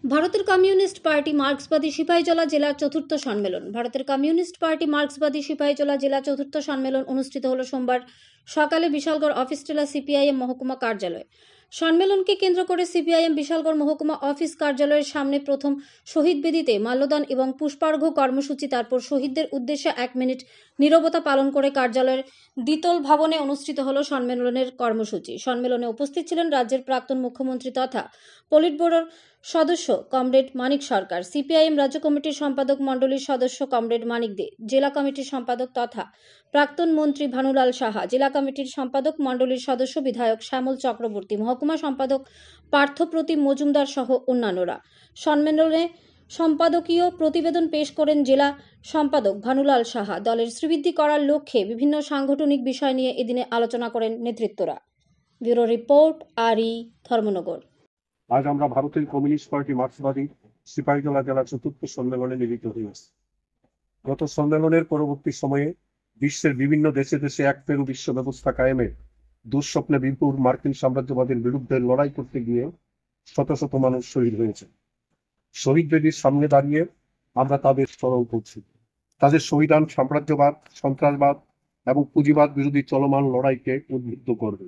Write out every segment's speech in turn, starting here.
ভারতের communist party মার্ক্সবাদী Sepahijala জেলার চতুর্থ সম্মেলন। ভারতের কমিউনিস্ট পার্টি মার্ক্সবাদী সিপাহীজলা জেলা চতুর্থ সম্মেলন অনুষ্ঠিত হলো সোমবার সকালে বিশালগড় অফিস টেলা সিপিআইএম মহকুমা কার্যালয়। সম্মেলনকে কেন্দ্র করে সিপিআইএম বিশালগড় মহকুমা অফিস কার্যালয়ের সামনে প্রথম শহীদ বেদিতে মাল্যদান এবং পুষ্পার্ঘ্য কর্মসূচি, তারপর শহীদদের উদ্দেশ্যে 1 মিনিট নীরবতা পালন করে কার্যালয়ের দ্বিতল ভবনে অনুষ্ঠিত হলো সম্মেলনের কর্মসূচি। সম্মেলনে উপস্থিত ছিলেন রাজ্যের প্রাক্তন মুখ্যমন্ত্রী তথা পলিট ব্যুরোর সদস্য কমরেড মানিক সরকার, সিপিআইএম রাজ্য কমিটির সম্পাদক মণ্ডলীর সদস্য কমরেড মানিক দে, জেলা কমিটির সম্পাদক তথা প্রাক্তন মন্ত্রী ভানুলাল সাহা, জেলা কমিটির সম্পাদক মণ্ডলীর সদস্য বিধায়ক শ্যামল চক্রবর্তী, মহকুমা সম্পাদক পার্থপ্রতিম মজুমদার সহ অন্যান্যরা। সম্মেলনে সম্পাদকীয় প্রতিবেদন পেশ করেন জেলা সম্পাদক ভানুলাল সাহা। দলের শ্রীবৃদ্ধি করার লক্ষ্যে বিভিন্ন সাংগঠনিক বিষয় নিয়ে এদিনে আলোচনা করেন নেতৃত্বরা। Bureau report, Dharmanagar. আজ আমরা ভারতের কমিউনিস্ট পার্টি মার্ক্সবাদী সিপাহীজলা জেলা চতুর্থ সম্মেলনে মিলিত হয়েছি। গত সম্মেলনের পরবর্তী সময়ে বিশ্বের বিভিন্ন দেশে দেশে এক পেরু বিশ্ব ব্যবস্থা কায়েমে দুঃস্বপ্নে বিপুল মার্কিন সাম্রাজ্যবাদের বিরুদ্ধে লড়াই করতে গিয়ে শত শত মানুষ শহীদ হয়েছে। শহীদ বেদির সামনে দাঁড়িয়ে আমরা তাদের স্মরণ করছি। তাদের শহীদান সাম্রাজ্যবাদ, সন্ত্রাসবাদ এবং পুঁজিবাদ বিরোধী চলমান লড়াইকে উদ্বুদ্ধ করবে।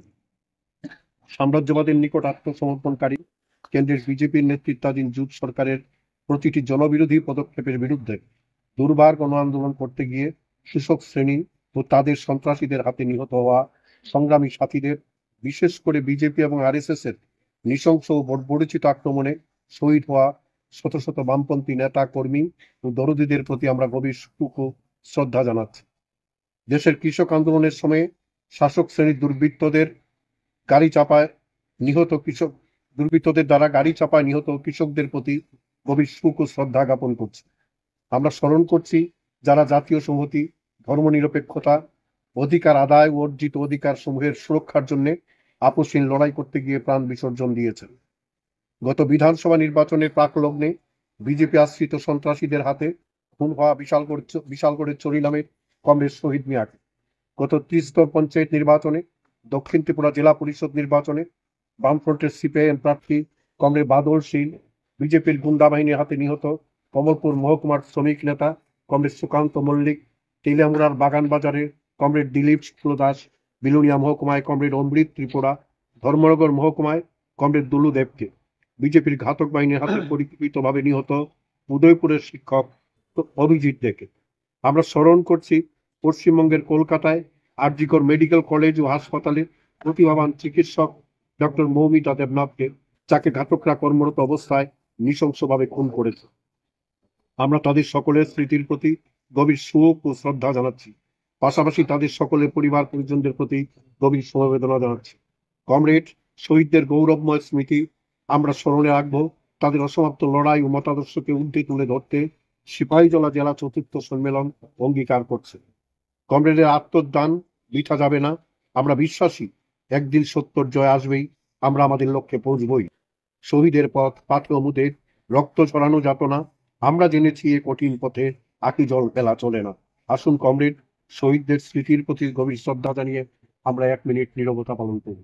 সাম্রাজ্যবাদের নিকট আত্মসমর্পণকারী কেন্দ্রের বিজেপির নেতৃত্বাধীন জোট সরকারের প্রতিটি জনবিরোধী পদক্ষেপের বিরুদ্ধে দুর্বার গণ আন্দোলন করতে গিয়ে কৃষক শ্রেণী ও তাদের সন্ত্রাসীদের হাতে নিহত হওয়া সংগ্রামী সাথীদের, বিশেষ করে বিজেপি এবং আরএসএস এর নৃশংস ও বর্বরোচিত আক্রমণে শহীদ হওয়া শত শত বামপন্থী নেতা কর্মী ও দরদীদের প্রতি আমরা গভীর শোক ও শ্রদ্ধা জানাচ্ছি। দেশের কৃষক আন্দোলনের সময়ে শাসক শ্রেণীর দুর্বৃত্তদের দ্বারা গাড়ি চাপায় নিহত কৃষকদের প্রতি গভীর শোক ও শ্রদ্ধা জ্ঞাপন করছি। আমরা স্মরণ করছি যারা জাতীয় সংহতি, ধর্মনিরপেক্ষতা, অধিকার আদায় ও অর্জিত অধিকার সমূহের সুরক্ষার জন্য আপোষহীন লড়াই করতে গিয়ে প্রাণ বিসর্জন দিয়েছেন। গত বিধানসভা নির্বাচনের প্রাক লগ্নে বিজেপি আশ্রিত সন্ত্রাসীদের হাতে খুন হওয়া বিশালগড়ের চরিলামের কমরেড শহীদ মিয়াকে, গত 30তম পঞ্চায়েত নির্বাচনে, দক্ষিণ ত্রিপুরা জেলা পরিষদ নির্বাচনে বামফ্রন্টের সিপিআইএম প্রার্থী কমরেড বাদল শীল, বিজেপির গুন্ডা বাহিনীর হাতে নিহত কমলপুর মহকুমার শ্রমিক নেতা কমরেড সুকান্ত মল্লিক, তেলিয়ামুড়ার বাগান বাজারে কমরেড দিলীপ শুক্ল দাস, বিলুনিয়া মহকুমায় কমরেড অমৃত ত্রিপুরা, ধর্মনগর মহকুমায় কমরেড দুলু দেবকে, বিজেপির ঘাতক বাহিনীর হাতে পরিকল্পিতভাবে নিহত উদয়পুরের শিক্ষক অভিজিৎ দেকে। আমরা স্মরণ করছি পশ্চিমবঙ্গের কলকাতায় আরজিকর মেডিকেল কলেজ ও হাসপাতালে প্রতিভাবান চিকিৎসক ডক্টর মৌমিতা দেবনাথকে, যাকে ঘাতকরা কর্মরত অবস্থায় নৃশংসভাবে খুন করেছে। আমরা তাদের সকলের স্মৃতির প্রতি গভীর শোক ও শ্রদ্ধা জানাচ্ছি। পাশাপাশি তাদের সকলের পরিবার পরিজনদের প্রতি গভীর সমবেদনা জানাচ্ছি। কমরেড শহীদদের গৌরবময় স্মৃতি আমরা স্মরণে রাখবো। তাদের অসমাপ্ত লড়াই ও মতাদর্শকে ঊর্ধ্বে তুলে ধরতে সিপাহীজলা জেলা চতুর্থ সম্মেলন অঙ্গীকার করছে। কমরেডের আত্মদান বৃথা যাবে না। আমরা বিশ্বাসী একদিন সত্যর জয় আসবেই, আমরা আমাদের লক্ষ্যে পৌঁছবই। শহীদের পথ পাথরমুদের রক্ত ছড়ানো যাতনা, আমরা জেনেছি এ কঠিন পথে আকি জল ফেলা চলে না। আসুন কমরেড শহীদদের স্মৃতির প্রতি গভীর শ্রদ্ধা জানিয়ে আমরা 1 মিনিট নীরবতা পালন করব।